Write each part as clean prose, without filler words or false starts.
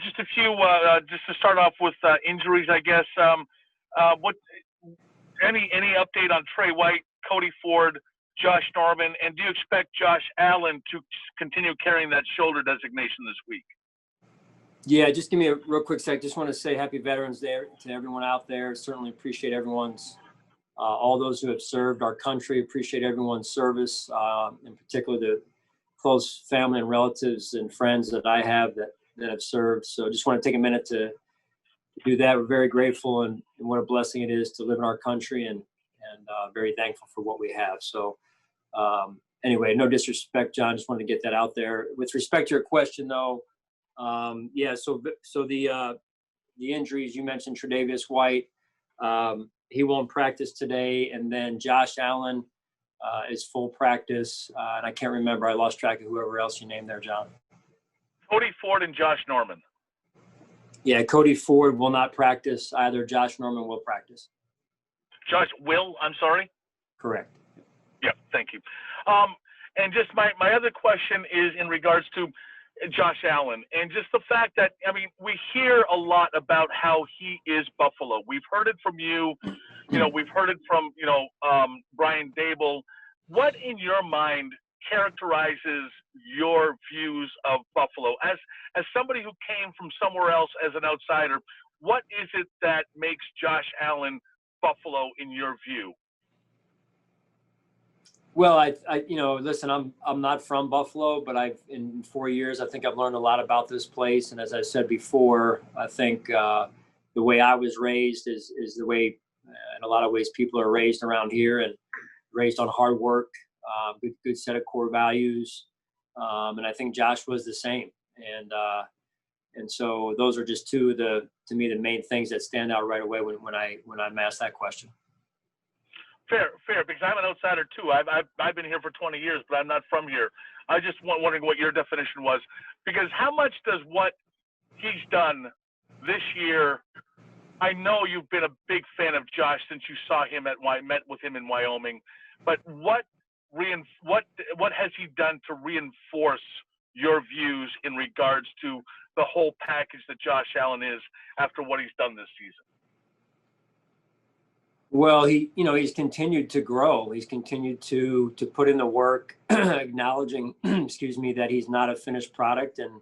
Just a few, just to start off with injuries, I guess. What any update on Trey White, Cody Ford, Josh Norman, and do you expect Josh Allen to continue carrying that shoulder designation this week? Yeah, just give me a real quick sec. Just want to say Happy Veterans Day to everyone out there. Certainly appreciate everyone's, all those who have served our country. Appreciate everyone's service, in particular the close family and relatives and friends that I have that have served. So just want to take a minute to do that. We're very grateful and what a blessing it is to live in our country and very thankful for what we have. So anyway, no disrespect, John, just wanted to get that out there. With respect to your question though, so the injuries, you mentioned Tre'Davious White, he won't practice today. And then Josh Allen is full practice. And I can't remember, I lost track of whoever else you named there, John. Cody Ford and Josh Norman. Yeah, Cody Ford will not practice either. Josh Norman will practice. Josh will, I'm sorry? Correct. Yeah, thank you. And just my other question is in regards to Josh Allen and just the fact that, I mean, we hear a lot about how he is Buffalo. We've heard it from you, we've heard it from, Brian Dable. What in your mind characterizes your views of Buffalo? As somebody who came from somewhere else as an outsider, what is it that makes Josh Allen Buffalo in your view? Well, I listen, I'm not from Buffalo, but in 4 years, I think I've learned a lot about this place. And as I said before, I think the way I was raised is the way, in a lot of ways, people are raised around here and raised on hard work, good set of core values. And I think Josh was the same. And so those are just two of to me, the main things that stand out right away when I'm asked that question. Fair, because I'm an outsider too. I've been here for 20 years, but I'm not from here. I just wondering what your definition was, because how much does what he's done this year? I know you've been a big fan of Josh since you saw him met with him in Wyoming, but what has he done to reinforce your views in regards to the whole package that Josh Allen is after what he's done this season? Well, he's continued to grow. He's continued to put in the work, acknowledging, that he's not a finished product. And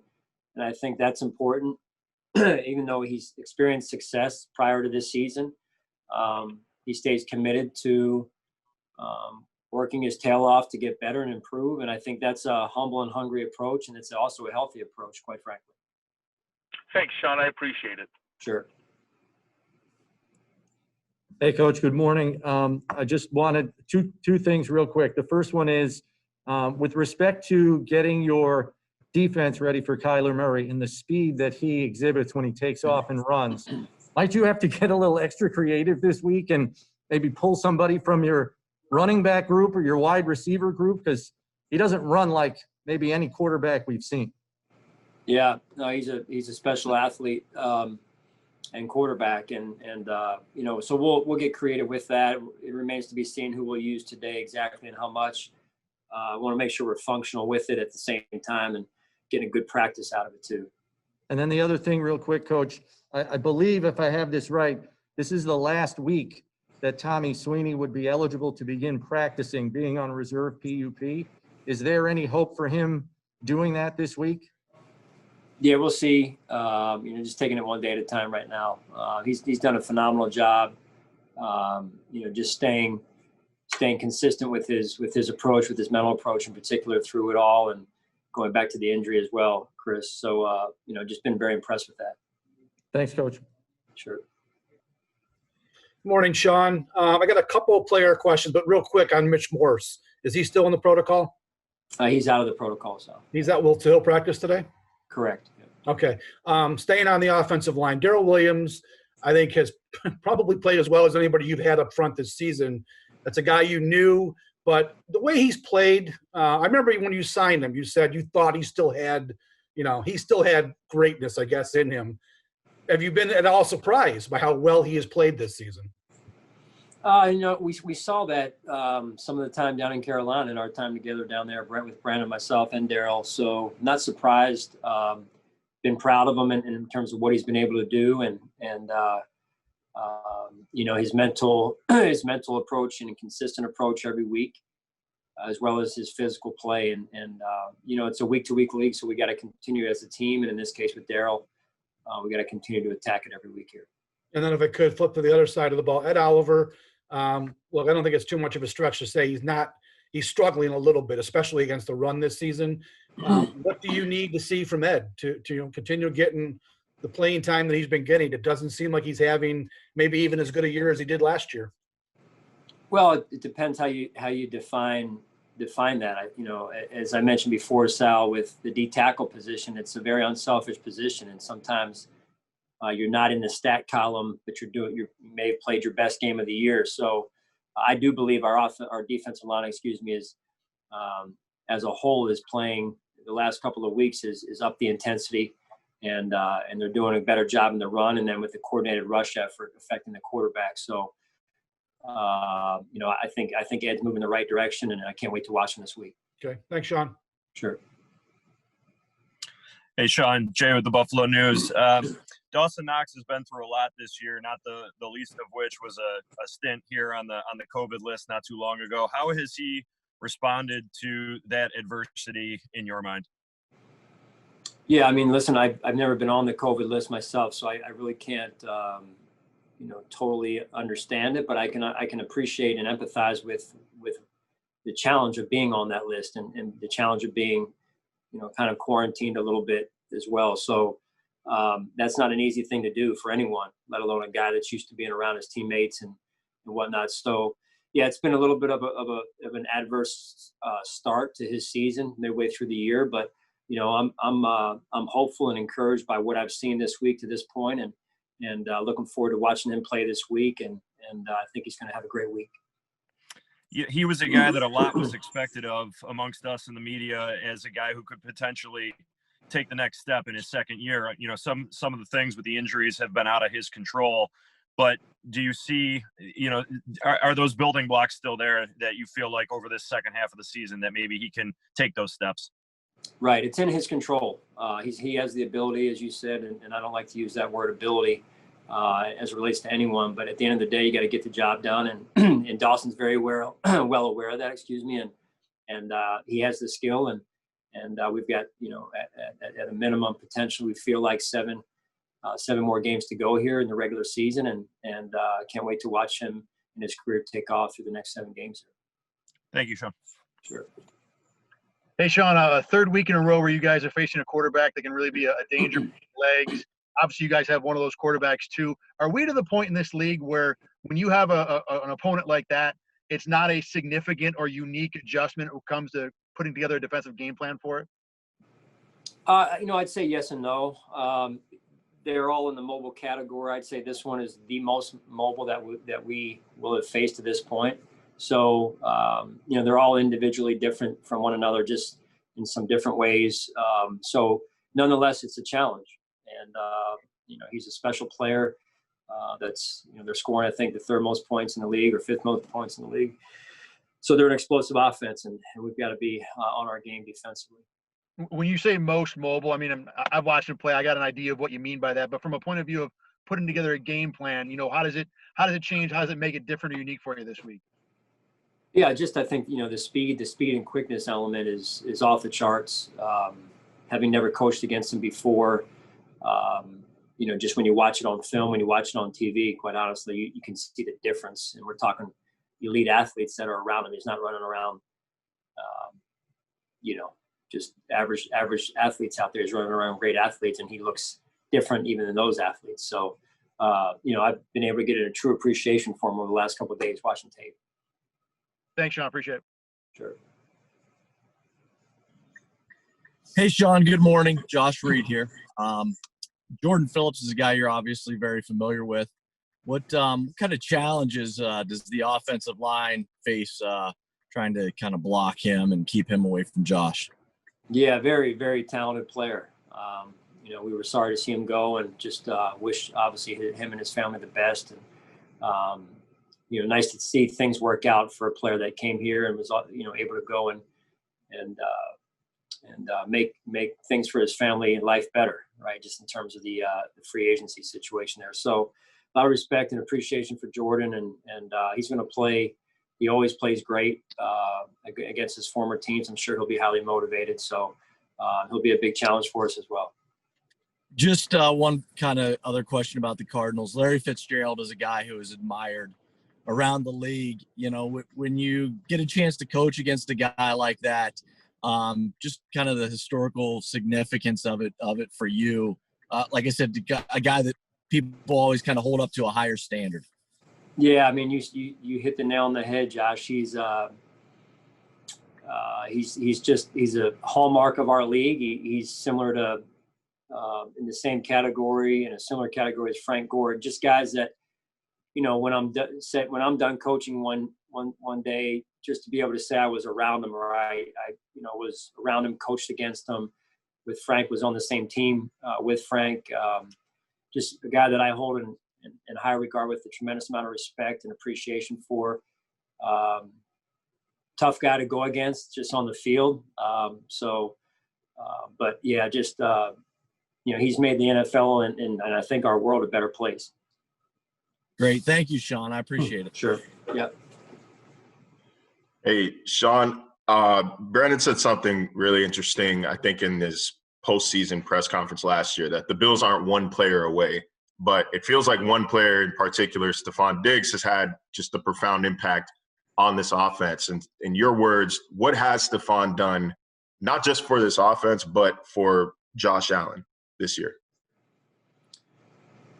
I think that's important. Even though he's experienced success prior to this season, he stays committed to working his tail off to get better and improve. And I think that's a humble and hungry approach. And it's also a healthy approach, quite frankly. Thanks, Sean. I appreciate it. Sure. Hey, Coach, good morning. I just wanted two things real quick. The first one is with respect to getting your defense ready for Kyler Murray and the speed that he exhibits when he takes off and runs. Might you have to get a little extra creative this week and maybe pull somebody from your running back group or your wide receiver group? Because he doesn't run like maybe any quarterback we've seen. Yeah, no, he's a special athlete. And quarterback, and so we'll get creative with that. It remains to be seen who we'll use today exactly and how much. I want to make sure we're functional with it at the same time and getting a good practice out of it too. And then the other thing real quick, Coach, I believe if I have this right, this is the last week that Tommy Sweeney would be eligible to begin practicing, being on reserve PUP. Is there any hope for him doing that this week? Yeah, we'll see. Just taking it one day at a time right now. He's done a phenomenal job. Just staying consistent with his approach, with his mental approach in particular through it all, and going back to the injury as well, Chris. So just been very impressed with that. Thanks, Coach. Sure. Morning, Sean. I got a couple of player questions, but real quick on Mitch Morse. Is he still in the protocol? He's out of the protocol, so. He's at Will Hill practice today? Correct. Okay. Staying on the offensive line, Darrell Williams, I think, has probably played as well as anybody you've had up front this season. That's a guy you knew, but the way he's played, I remember when you signed him, you said you thought he still had greatness, I guess, in him. Have you been at all surprised by how well he has played this season? We saw that some of the time down in Carolina in our time together down there, with Brandon, myself, and Darrell. So not surprised. been proud of him in terms of what he's been able to do, and his mental approach and consistent approach every week, as well as his physical play. And it's a week-to-week league, so we got to continue as a team. And in this case with Daryl, we got to continue to attack it every week here. And then if I could flip to the other side of the ball, Ed Oliver, look, I don't think it's too much of a stretch to say he's struggling a little bit, especially against the run this season. What do you need to see from Ed to continue getting the playing time that he's been getting? It doesn't seem like he's having maybe even as good a year as he did last year. Well, it depends how you define that. As I mentioned before, Sal, with the D tackle position, it's a very unselfish position, and sometimes you're not in the stat column, but you may have played your best game of the year. So I do believe our defensive line, is as a whole is playing the last couple of weeks is up the intensity, and they're doing a better job in the run, and then with the coordinated rush effort affecting the quarterback. So I think Ed's moving in the right direction, and I can't wait to watch him this week. Okay, thanks, Sean. Sure. Hey, Sean, Jay with the Buffalo News. Dawson Knox has been through a lot this year, not the least of which was a stint here on the COVID list not too long ago. How has he responded to that adversity in your mind? Yeah, I mean, listen, I've never been on the COVID list myself, so I really can't totally understand it, but I can appreciate and empathize with the challenge of being on that list and the challenge of being kind of quarantined a little bit as well. So that's not an easy thing to do for anyone, let alone a guy that's used to being around his teammates and whatnot. So yeah, it's been a little bit of an adverse start to his season midway through the year, but I'm hopeful and encouraged by what I've seen this week to this point, and looking forward to watching him play this week, and I think he's going to have a great week. He was a guy that a lot was expected of amongst us in the media as a guy who could potentially take the next step in his second year. Some of the things with the injuries have been out of his control, but do you see, are those building blocks still there that you feel like over this second half of the season that maybe he can take those steps? Right. It's in his control. He has the ability, as you said, and I don't like to use that word ability as it relates to anyone, but at the end of the day, you got to get the job done. And Dawson's very well aware of that, and he has the skill, and we've got, at a minimum potential, we feel like seven more games to go here in the regular season, and can't wait to watch him in his career take off through the next 7 games here. Thank you, Sean. Sure. Hey, Sean, a third week in a row where you guys are facing a quarterback that can really be a danger for your legs. Obviously, you guys have one of those quarterbacks too. Are we to the point in this league where when you have an opponent like that, it's not a significant or unique adjustment when it comes to putting together a defensive game plan for it? I'd say yes and no. They're all in the mobile category. I'd say this one is the most mobile that we will have faced to this point. So, they're all individually different from one another, just in some different ways. So nonetheless, it's a challenge. And, he's a special player that's, they're scoring, I think, the third most points in the league or fifth most points in the league. So they're an explosive offense, and we've got to be on our game defensively. When you say most mobile, I mean, I've watched him play. I got an idea of what you mean by that. But from a point of view of putting together a game plan, how does it change? How does it make it different or unique for you this week? Yeah, I think, the speed and quickness element is off the charts. Having never coached against him before, just when you watch it on film, when you watch it on TV, quite honestly, you can see the difference. And we're talking elite athletes that are around him. He's not running around, just average athletes out there. He's running around great athletes, and he looks different even than those athletes. So, I've been able to get a true appreciation for him over the last couple of days watching tape. Thanks, Sean. Appreciate it. Sure. Hey, Sean. Good morning. Josh Reed here. Jordan Phillips is a guy you're obviously very familiar with. What kind of challenges does the offensive line face trying to kind of block him and keep him away from Josh? Yeah, very, very talented player. We were sorry to see him go, and just wish, obviously, him and his family the best. And, nice to see things work out for a player that came here and was, able to go and make things for his family and life better. right? Just in terms of the free agency situation there. So a lot of respect and appreciation for Jordan, and he's going to play. He always plays great against his former teams. I'm sure he'll be highly motivated. So he'll be a big challenge for us as well. Just one kind of other question about the Cardinals. Larry Fitzgerald is a guy who is admired around the league. You know, when you get a chance to coach against a guy like that, just kind of the historical significance of it for you. Like I said, a guy that people always kind of hold up to a higher standard. Yeah, I mean, you hit the nail on the head, Josh. He's a hallmark of our league. He's similar to in the same category, in a similar category as Frank Gore. Just guys that, you know, when I'm done coaching one day, just to be able to say I was around him, or I was around him, coached against him. With Frank, was on the same team with Frank. Just a guy that I hold in high regard, with a tremendous amount of respect and appreciation for. Tough guy to go against just on the field. But yeah, just he's made the NFL and I think our world a better place. Great. Thank you, Sean. I appreciate it. Sure. Yeah. Hey, Sean, Brandon said something really interesting, I think, in his postseason press conference last year, that the Bills aren't one player away, but it feels like one player in particular, Stefon Diggs, has had just a profound impact on this offense. And in your words, what has Stefon done, not just for this offense, but for Josh Allen this year?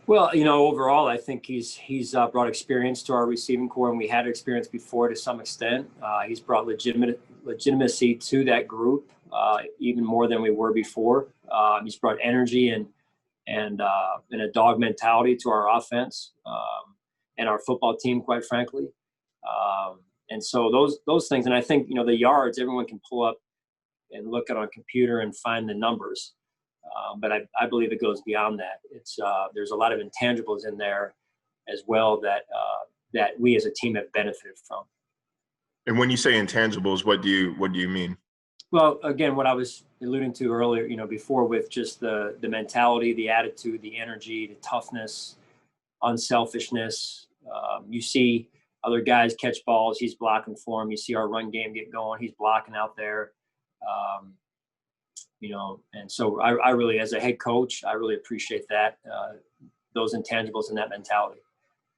Well, overall, I think he's brought experience to our receiving core, and we had experience before to some extent. He's brought legitimacy to that group, even more than we were before. He's brought energy and a dog mentality to our offense and our football team, quite frankly. And so those things, and I think the yards, everyone can pull up and look at on a computer and find the numbers. But I believe it goes beyond that. It's there's a lot of intangibles in there as well that we as a team have benefited from. And when you say intangibles, what do you mean? Well, again, what I was alluding to earlier, before, with just the mentality, the attitude, the energy, the toughness, unselfishness. You see other guys catch balls, he's blocking for them. You see our run game get going, he's blocking out there. And so I really, as a head coach, I really appreciate that, those intangibles and that mentality.